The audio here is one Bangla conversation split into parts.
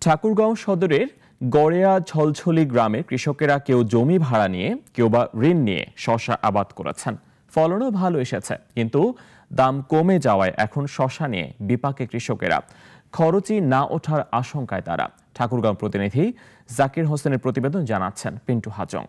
ঠাকুরগাঁও সদরের গড়েয়া ঝলঝলি গ্রামের কৃষকেরা কেউ জমি ভাড়া নিয়ে কেউ বা ঋণ নিয়ে শসা আবাদ করেছেন। ফলনও ভালো এসেছে, কিন্তু দাম কমে যাওয়ায় এখন শসা নিয়ে বিপাকে কৃষকেরা। খরচই না ওঠার আশঙ্কায় তারা। ঠাকুরগাঁও প্রতিনিধি জাকির হোসেনের প্রতিবেদন জানাচ্ছেন পিন্টু হাজং।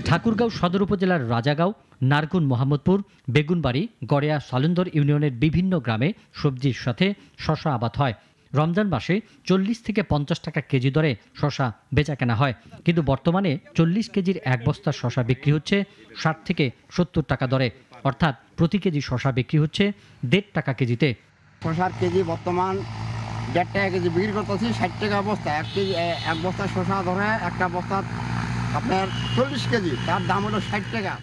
ঠাকুরগাঁও সদর উপজেলার রাজাগাঁও, নারগুন, মোহাম্মদপুর, বেগুনবাড়ি, গড়েয়া, সালুন্দর ইউনিয়নের বিভিন্ন গ্রামে সবজির সাথে শসা আবাদ হয়। রমজান মাসে 40 থেকে 50 টাকা কেজি দরে শসা বেচা কেনা হয়, কিন্তু বর্তমানে 40 কেজির এক বস্তা শসা বিক্রি হচ্ছে 60 থেকে 70 টাকা দরে, অর্থাৎ প্রতি কেজি শসা বিক্রি হচ্ছে 1.5 টাকা কেজিতে। শসার কেজি বর্তমান 1.5 টাকা কেজি বিক্রি করতেছি, 60 টাকা বস্তা। এক বস্তা শসা ধরে একটা বস্তা আপনার 40 কেজি, তার দাম হলো 60 টাকা।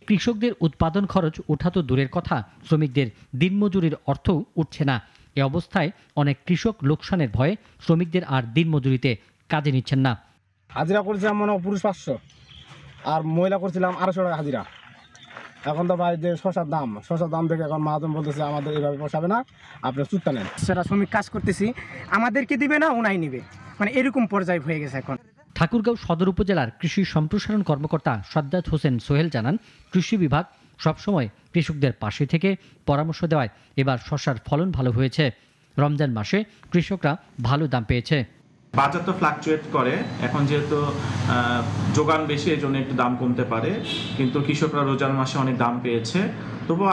কৃষকদের উৎপাদন খরচ ওঠা তো দূরের কথা, শ্রমিকদের দিনমজুরির অর্থ উঠছে না। এ অবস্থায় অনেক কৃষক লোকসানের ভয়ে শ্রমিকদের আর দিনমজুরিতে কাজে নিচ্ছেন না। হাজিরা করেছিলাম মনে হয় পুরুষ 500 আর মহিলা করছিলাম 250 টাকা হাজিরা। এখন তো ভাই যে শসার দাম দেখে এখন মাহাজন বলতেছে আমাদের এইভাবে পোষাবে না, আপনি চুক্তা নেন। সেটা শ্রমিক কাজ করতেছি, আমাদেরকে দিবে না ওনাই নিবে, মানে এরকম পর্যায়ে হয়ে গেছে এখন। ঠাকুরগাঁও সদর উপজেলার কৃষি সম্প্রসারণ কর্মকর্তা সাজ্জাদ হোসেন সোহেল জানান, কৃষি বিভাগ সবসময় কৃষকদের পাশে থেকে পরামর্শ দেওয়ায় এবার শসার ফলন ভালো হয়েছে। রমজান মাসে কৃষকরা ভালো দাম পেয়েছে। বাজার তো ফ্লাকচুয়েট করে, এখন যেহেতু যোগান বেশি এই জন্য একটু দাম কমতে পারে, কিন্তু কৃষকরা রোজার মাসে অনেক দাম পেয়েছে। তবুও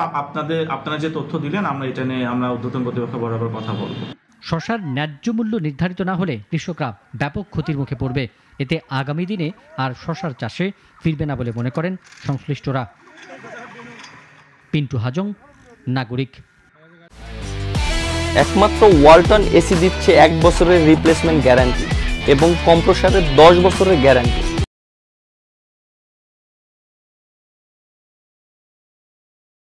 আপনারা যে তথ্য দিলেন, আমরা এটা নিয়ে ঊর্ধ্বতন কর্তৃপক্ষ বরাবর কথা বলবো। শসার ন্যায্য মূল্য নির্ধারিত না হলে কৃষকরা ব্যাপক ক্ষতির মুখে পড়বে। এতে আগামী দিনে আর শসার চাষে ফিরবে না বলে মনে করেন সংশ্লিষ্টরা। পিন্টু হাজং, নাগরিক। একমাত্র ওয়ালটন এসি দিচ্ছে 1 বছরের রিপ্লেসমেন্ট গ্যারান্টি এবং কম্প্রেসারের 10 বছরের গ্যারান্টি।